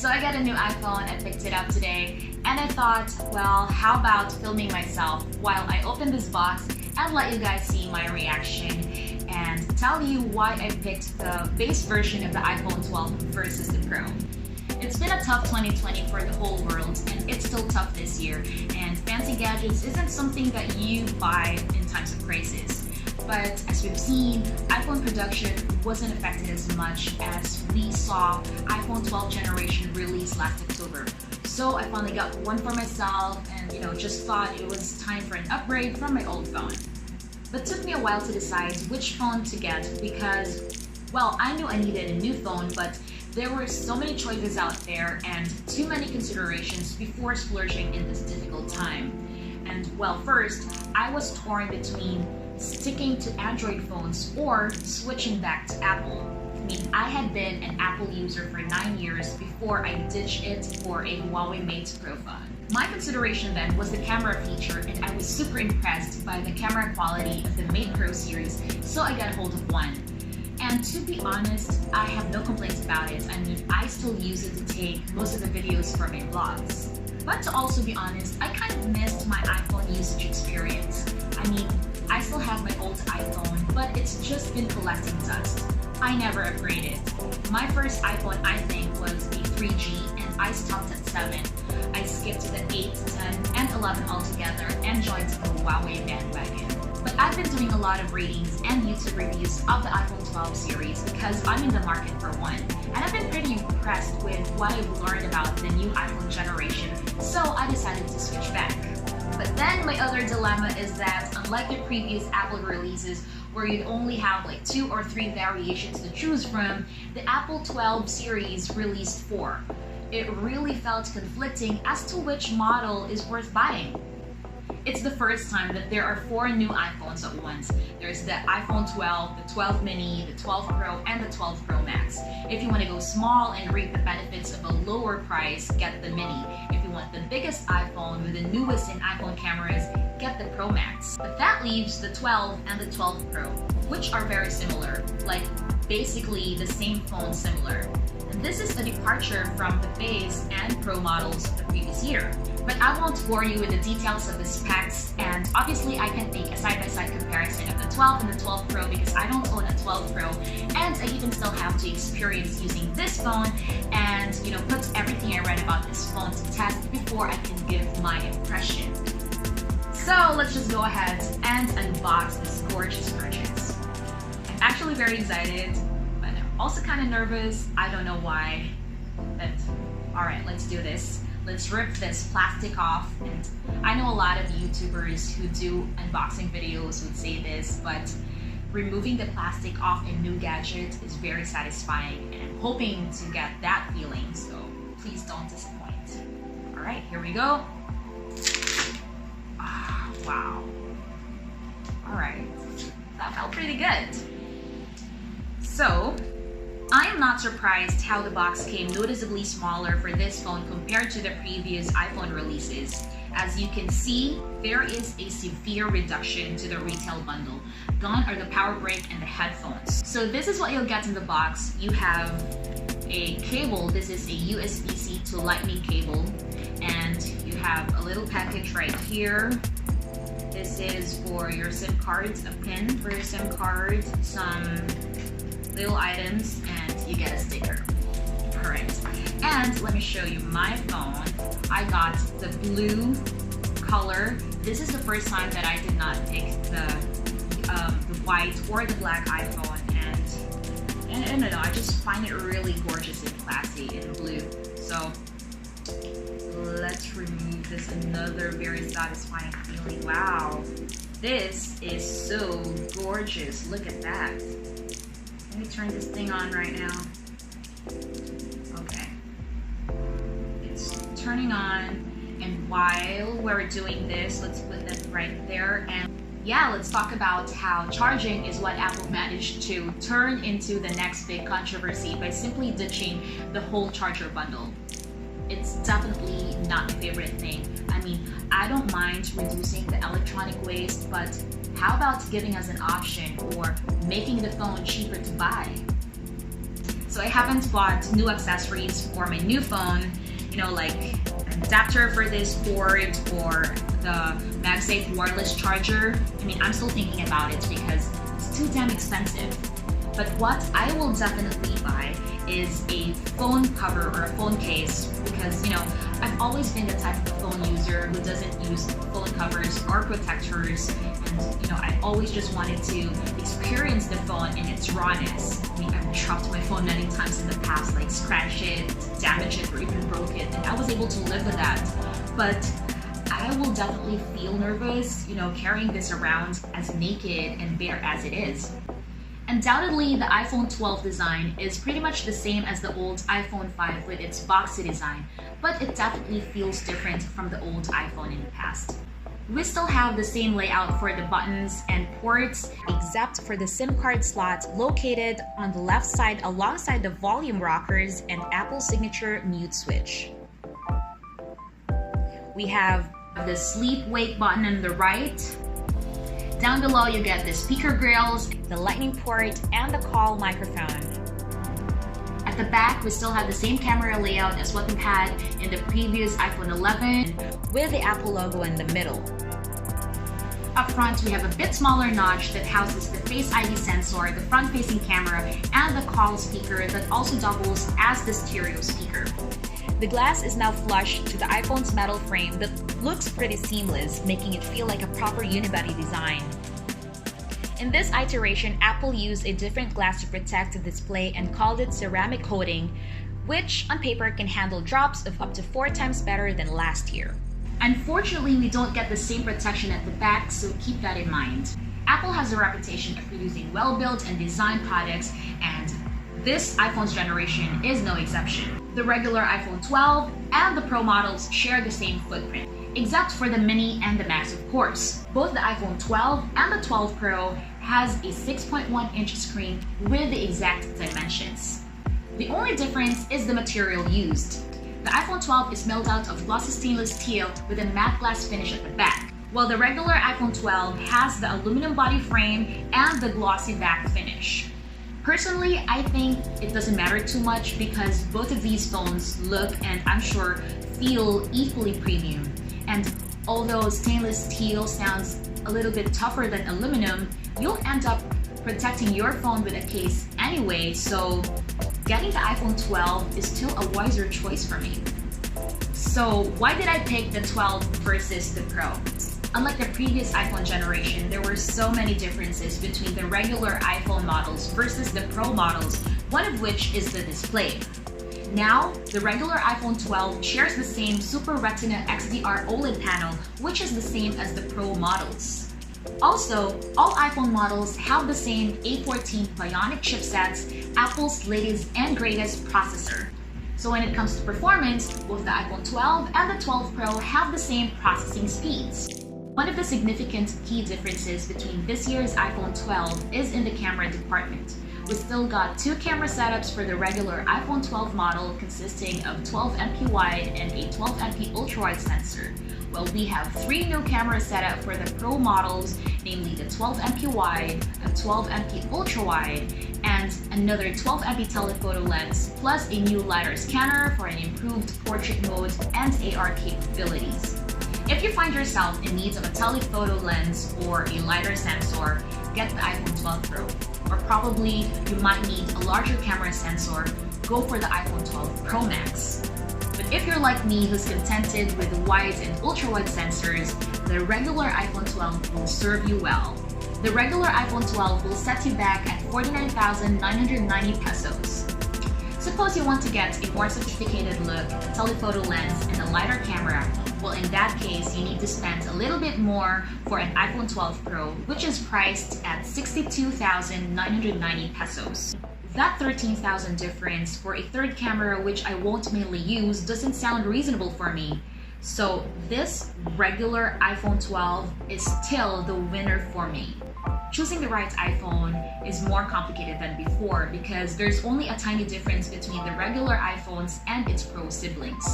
So I got a new iPhone, I picked it up today, and I thought, well, how about filming myself while I open this box and let you guys see my reaction and tell you why I picked the base version of the iPhone 12 versus the Pro. It's been a tough 2020 for the whole world, and it's still tough this year, and fancy gadgets isn't something that you buy in times of crisis. But as we've seen, iPhone production wasn't affected as much as we saw iPhone 12 generation release last October. So I finally got one for myself and just thought it was time for an upgrade from my old phone. But it took me a while to decide which phone to get because, well, I knew I needed a new phone, but there were so many choices out there and too many considerations before splurging in this difficult time. And well, first, I was torn between sticking to Android phones or switching back to Apple. I mean, I had been an Apple user for 9 years before I ditched it for a Huawei Mate Pro phone. My consideration then was the camera feature, and I was super impressed by the camera quality of the Mate Pro series, so I got a hold of one. And to be honest, I have no complaints about it. I mean, I still use it to take most of the videos for my vlogs. But to also be honest, I kind of missed my iPhone usage experience. I mean, I still have my old iPhone, but it's just been collecting dust. I never upgraded. My first iPhone, I think, was a 3G, and I stopped at 7. I skipped to the 8, 10, and 11 altogether and joined the Huawei bandwagon. But I've been doing a lot of ratings and YouTube reviews of the iPhone 12 series because I'm in the market for one. And I've been pretty impressed with what I've learned about the new iPhone generation, so I decided to switch back. But then my other dilemma is that unlike the previous Apple releases where you'd only have like 2 or 3 variations to choose from, the Apple 12 series released 4. It really felt conflicting as to which model is worth buying. It's the first time that there are 4 new iPhones at once. There's the iPhone 12, the 12 mini, the 12 Pro, and the 12 Pro Max. If you want to go small and reap the benefits of a lower price, get the mini. If you want the biggest iPhone with the newest in iPhone cameras, get the Pro Max. But that leaves the 12 and the 12 Pro, which are very similar, like basically the same phone similar. And this is a departure from the base and Pro models of the previous year. But I won't bore you with the details of the specs, and obviously I can make a side-by-side comparison of the 12 and the 12 Pro because I don't own a 12 Pro, and I even still have to experience using this phone and put everything I read about this phone to test before I can give my impression. So let's just go ahead and unbox this gorgeous purchase. I'm actually very excited, but I'm also kind of nervous. I don't know why, but alright, let's do this. Let's rip this plastic off. And I know a lot of YouTubers who do unboxing videos would say this, but removing the plastic off a new gadget is very satisfying, and I'm hoping to get that feeling, so please don't disappoint. Alright, here we go. Ah, wow. Alright, that felt pretty good. So, I am not surprised how the box came noticeably smaller for this phone compared to the previous iPhone releases. As you can see, there is a severe reduction to the retail bundle. Gone are the power brick and the headphones. So this is what you'll get in the box. You have a cable. This is a USB-C to Lightning cable. And you have a little package right here. This is for your SIM cards, a pin for your SIM card, some little items, and you get a sticker. Alright, and let me show you my phone. I got the blue color. This is the first time that I did not pick the white or the black iPhone, and I don't know, I just find it really gorgeous and classy in blue. So let's remove this. Another very satisfying feeling. Wow, this is so gorgeous. Look at that. Let me turn this thing on right now. Okay. It's turning on, and while we're doing this, let's put it right there. And yeah, let's talk about how charging is what Apple managed to turn into the next big controversy by simply ditching the whole charger bundle. It's definitely not my favorite thing. I mean, I don't mind reducing the electronic waste, but how about giving us an option or making the phone cheaper to buy? So I haven't bought new accessories for my new phone, you know, like an adapter for this port or the MagSafe wireless charger. I mean, I'm still thinking about it because it's too damn expensive. But what I will definitely buy is a phone cover or a phone case because, you know, I've always been the type of phone user who doesn't use phone covers or protectors, and you know, I always just wanted to experience the phone in its rawness. I mean, I've dropped my phone many times in the past, like scratch it, damage it, or even broke it, and I was able to live with that. But I will definitely feel nervous, you know, carrying this around as naked and bare as it is. Undoubtedly, the iPhone 12 design is pretty much the same as the old iPhone 5 with its boxy design, but it definitely feels different from the old iPhone in the past. We still have the same layout for the buttons and ports, except for the SIM card slot located on the left side alongside the volume rockers and Apple's signature mute switch. We have the sleep-wake button on the right. Down below, you get the speaker grills, the lightning port, and the call microphone. At the back, we still have the same camera layout as what we had in the previous iPhone 11, with the Apple logo in the middle. Up front, we have a bit smaller notch that houses the Face ID sensor, the front-facing camera, and the call speaker that also doubles as the stereo speaker. The glass is now flush to the iPhone's metal frame that looks pretty seamless, making it feel like a proper unibody design. In this iteration, Apple used a different glass to protect the display and called it ceramic coating, which on paper can handle drops of up to 4 times better than last year. Unfortunately, we don't get the same protection at the back, so keep that in mind. Apple has a reputation of producing well-built and designed products, and this iPhone's generation is no exception. The regular iPhone 12 and the Pro models share the same footprint, except for the Mini and the Max, of course. Both the iPhone 12 and the 12 Pro has a 6.1-inch screen with the exact dimensions. The only difference is the material used. The iPhone 12 is milled out of glossy stainless steel with a matte glass finish at the back, while the regular iPhone 12 has the aluminum body frame and the glossy back finish. Personally, I think it doesn't matter too much because both of these phones look and I'm sure feel equally premium. And although stainless steel sounds a little bit tougher than aluminum, you'll end up protecting your phone with a case anyway, so getting the iPhone 12 is still a wiser choice for me. So why did I pick the 12 versus the Pro? Unlike the previous iPhone generation, there were so many differences between the regular iPhone models versus the Pro models, one of which is the display. Now, the regular iPhone 12 shares the same Super Retina XDR OLED panel, which is the same as the Pro models. Also, all iPhone models have the same A14 Bionic chipsets, Apple's latest and greatest processor. So when it comes to performance, both the iPhone 12 and the 12 Pro have the same processing speeds. One of the significant key differences between this year's iPhone 12 is in the camera department. We still got 2 camera setups for the regular iPhone 12 model consisting of 12MP wide and a 12MP ultra-wide sensor, while we have 3 new cameras set up for the Pro models, namely the 12MP wide, a 12MP ultra-wide, and another 12MP telephoto lens, plus a new LiDAR scanner for an improved portrait mode and AR capabilities. If you find yourself in need of a telephoto lens or a LiDAR sensor, get the iPhone 12 Pro. Or probably you might need a larger camera sensor, go for the iPhone 12 Pro Max. But if you're like me who's contented with wide and ultra-wide sensors, the regular iPhone 12 will serve you well. The regular iPhone 12 will set you back at 49,990 pesos. Suppose you want to get a more sophisticated look, a telephoto lens, and a LiDAR camera. Well, in that case, you need to spend a little bit more for an iPhone 12 Pro, which is priced at 62,990 pesos. That 13,000 difference for a third camera, which I won't mainly use, doesn't sound reasonable for me. So this regular iPhone 12 is still the winner for me. Choosing the right iPhone is more complicated than before because there's only a tiny difference between the regular iPhones and its Pro siblings.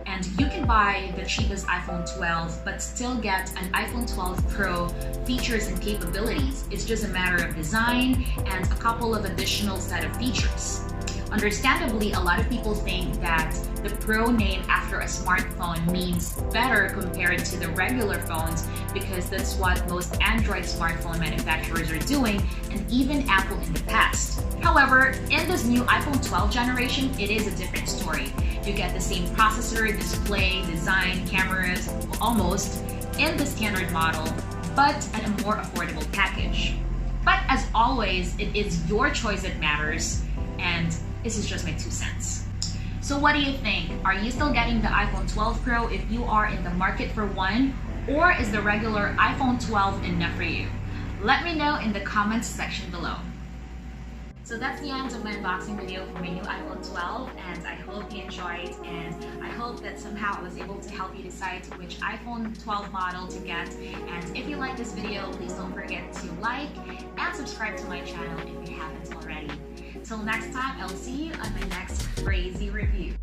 And you can buy the cheapest iPhone 12 but still get an iPhone 12 Pro features and capabilities. It's just a matter of design and a couple of additional set of features. Understandably, a lot of people think that the Pro name after a smartphone means better compared to the regular phones because that's what most Android smartphone manufacturers are doing, and even Apple in the past. However, in this new iPhone 12 generation, it is a different story. You get the same processor, display, design, cameras, almost, in the standard model, but at a more affordable package. But as always, it is your choice that matters, and this is just my 2 cents. So what do you think? Are you still getting the iPhone 12 Pro if you are in the market for one? Or is the regular iPhone 12 enough for you? Let me know in the comments section below. So that's the end of my unboxing video for my new iPhone 12, and I hope you enjoyed, and I hope that somehow I was able to help you decide which iPhone 12 model to get. And if you like this video, please don't forget to like and subscribe to my channel if you haven't already. Till next time, I'll see you on my next crazy review.